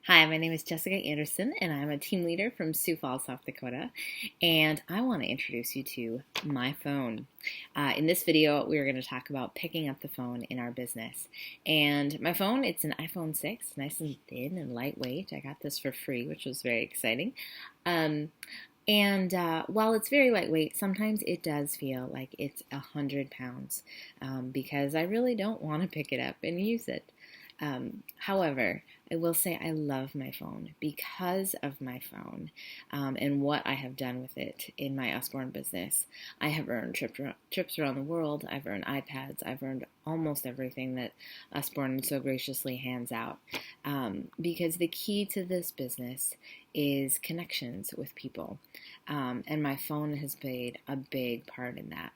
Hi, my name is Jessica Anderson, and I'm a team leader from Sioux Falls, South Dakota, and I want to introduce you to my phone. In this video, we're going to talk about picking up the phone in our business. And my phone, it's an iPhone 6, nice and thin and lightweight. I got this for free, which was very exciting. While it's very lightweight, sometimes it does feel like it's 100 pounds because I really don't want to pick it up and use it. However, I will say I love my phone because of my phone and what I have done with it in my Usborne business. I have earned trips around the world. I've earned iPads. I've earned almost everything that Usborne so graciously hands out because the key to this business is connections with people. And my phone has played a big part in that.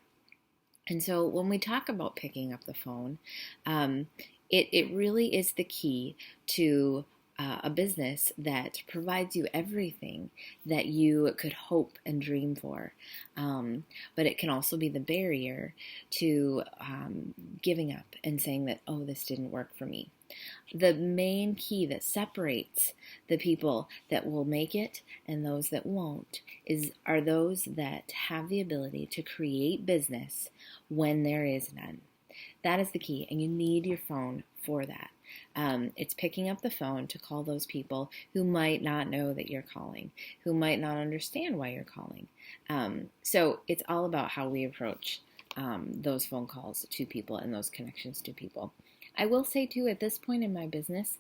And so when we talk about picking up the phone, it really is the key to a business that provides you everything that you could hope and dream for. But it can also be the barrier to giving up and saying that, oh, this didn't work for me. The main key that separates the people that will make it and those that won't are those that have the ability to create business when there is none. That is the key, and you need your phone for that. It's picking up the phone to call those people who might not know that you're calling, who might not understand why you're calling. So it's all about how we approach those phone calls to people and those connections to people. I will say, too, at this point in my business,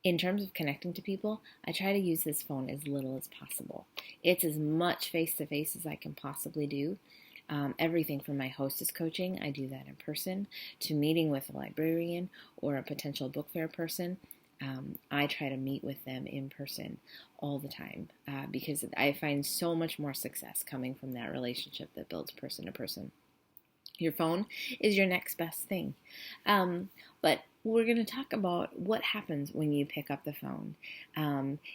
in terms of connecting to people, I try to use this phone as little as possible. It's as much face-to-face as I can possibly do. Everything from my hostess coaching, I do that in person, to meeting with a librarian or a potential book fair person. I try to meet with them in person all the time because I find so much more success coming from that relationship that builds person to person. Your phone is your next best thing. But we're going to talk about what happens when you pick up the phone.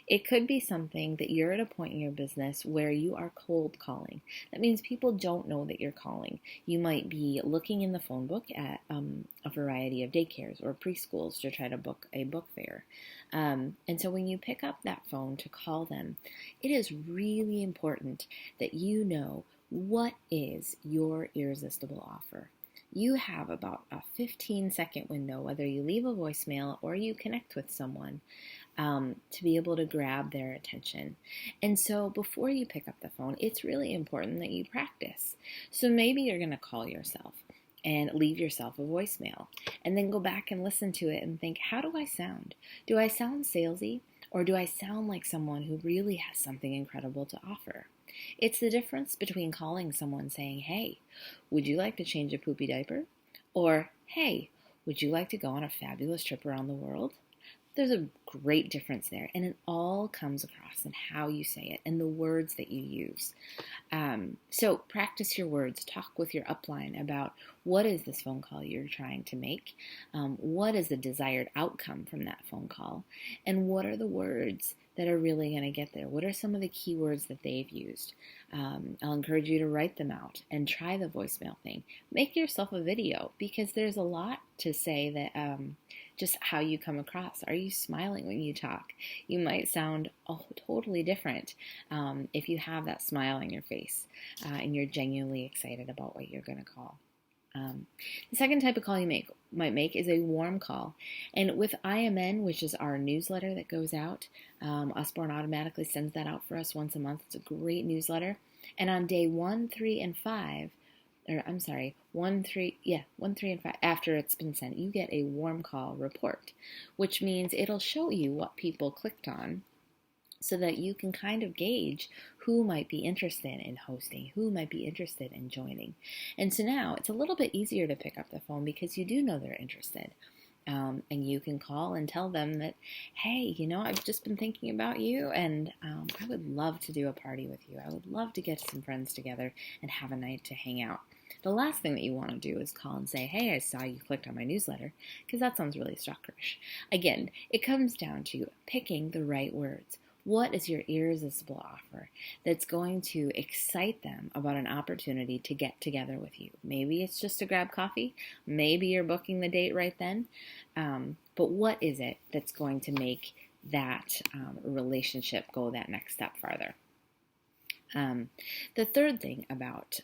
It could be something that you're at a point in your business where you are cold calling. That means people don't know that you're calling. You might be looking in the phone book at a variety of daycares or preschools to try to book a book fair. And so when you pick up that phone to call them, it is really important that you know what is your irresistible offer. You have about a 15-second window, whether you leave a voicemail or you connect with someone, to be able to grab their attention. And so before you pick up the phone, it's really important that you practice. So maybe you're going to call yourself and leave yourself a voicemail, and then go back and listen to it and think, how do I sound? Do I sound salesy, or do I sound like someone who really has something incredible to offer? It's the difference between calling someone saying, hey, would you like to change a poopy diaper? Or, hey, would you like to go on a fabulous trip around the world? There's a great difference there, and it all comes across in how you say it and the words that you use. So practice your words. Talk with your upline about what is this phone call you're trying to make, what is the desired outcome from that phone call, and what are the words that are really going to get there. What are some of the key words that they've used? I'll encourage you to write them out and try the voicemail thing. Make yourself a video because there's a lot to say that just how you come across. Are you smiling when you talk? You might sound totally different if you have that smile on your face and you're genuinely excited about what you're going to call. The second type of call you might make is a warm call. And with IMN, which is our newsletter that goes out, Usborne automatically sends that out for us once a month. It's a great newsletter. And on day 1, 3, and 5, 1, 3, and 5, after it's been sent, you get a warm call report, which means it'll show you what people clicked on, so that you can kind of gauge who might be interested in hosting, who might be interested in joining. And so now it's a little bit easier to pick up the phone because you do know they're interested. And you can call and tell them that, hey, I've just been thinking about you, and I would love to do a party with you. I would love to get some friends together and have a night to hang out. The last thing that you want to do is call and say, hey, I saw you clicked on my newsletter, because that sounds really stalkerish. Again, it comes down to picking the right words. What is your irresistible offer that's going to excite them about an opportunity to get together with you? Maybe it's just to grab coffee. Maybe you're booking the date right then. But what is it that's going to make that relationship go that next step farther. The third thing about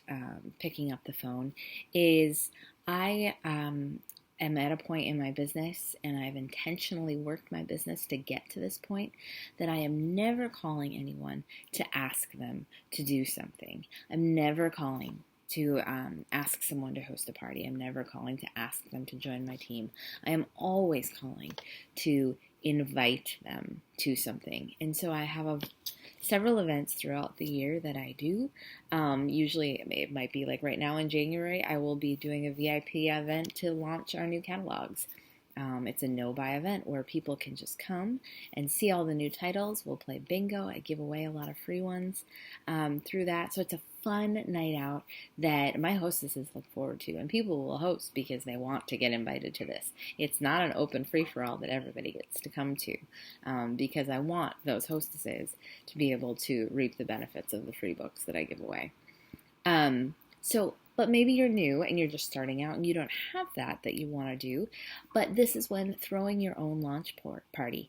picking up the phone is I am at a point in my business, and I've intentionally worked my business to get to this point, that I am never calling anyone to ask them to do something. I'm never calling to ask someone to host a party. I'm never calling to ask them to join my team. I am always calling to invite them to something. And so I have several events throughout the year that I do. Usually it might be like right now in January, I will be doing a VIP event to launch our new catalogs. It's a no-buy event where people can just come and see all the new titles. We'll play bingo. I give away a lot of free ones through that. So it's a fun night out that my hostesses look forward to, and people will host because they want to get invited to this. It's not an open free-for-all that everybody gets to come to, because I want those hostesses to be able to reap the benefits of the free books that I give away. But maybe you're new and you're just starting out and you don't have that you want to do. But this is when throwing your own launch party,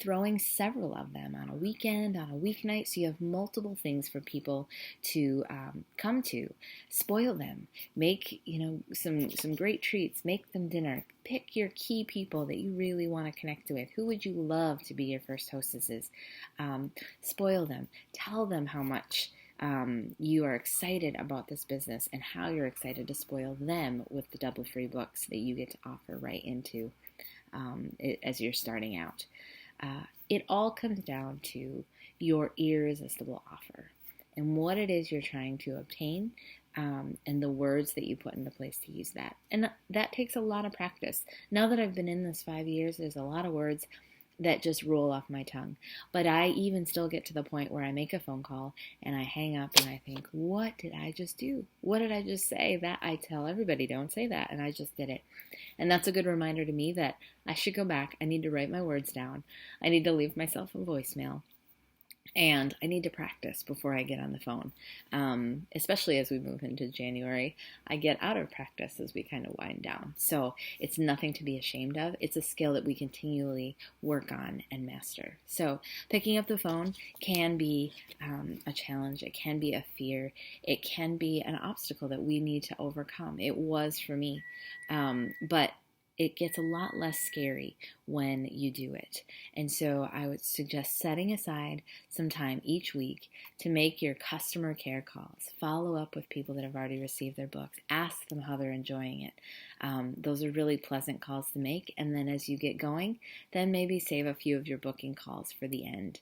throwing several of them on a weekend, on a weeknight, so you have multiple things for people to come to. Spoil them. Make some great treats. Make them dinner. Pick your key people that you really want to connect with. Who would you love to be your first hostesses? Spoil them. Tell them how much you are excited about this business and how you're excited to spoil them with the double free books that you get to offer right into as you're starting out. It all comes down to your irresistible offer and what it is you're trying to obtain, and the words that you put into place to use that. And that takes a lot of practice. Now that I've been in this 5 years, there's a lot of words that just roll off my tongue. But I even still get to the point where I make a phone call and I hang up and I think, what did I just do? What did I just say? That I tell everybody, don't say that, and I just did it. And that's a good reminder to me that I should go back. I need to write my words down. I need to leave myself a voicemail. And I need to practice before I get on the phone, especially as we move into January. I get out of practice as we kind of wind down. So it's nothing to be ashamed of. It's a skill that we continually work on and master. So picking up the phone can be a challenge. It can be a fear. It can be an obstacle that we need to overcome. It was for me. But it gets a lot less scary when you do it. And so I would suggest setting aside some time each week to make your customer care calls. Follow up with people that have already received their books. Ask them how they're enjoying it. Those are really pleasant calls to make. And then as you get going, then maybe save a few of your booking calls for the end,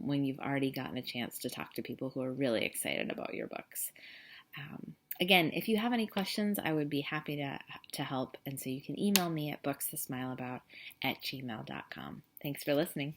when you've already gotten a chance to talk to people who are really excited about your books. Again, if you have any questions, I would be happy to help. And so you can email me at bookstosmileabout@gmail.com. Thanks for listening.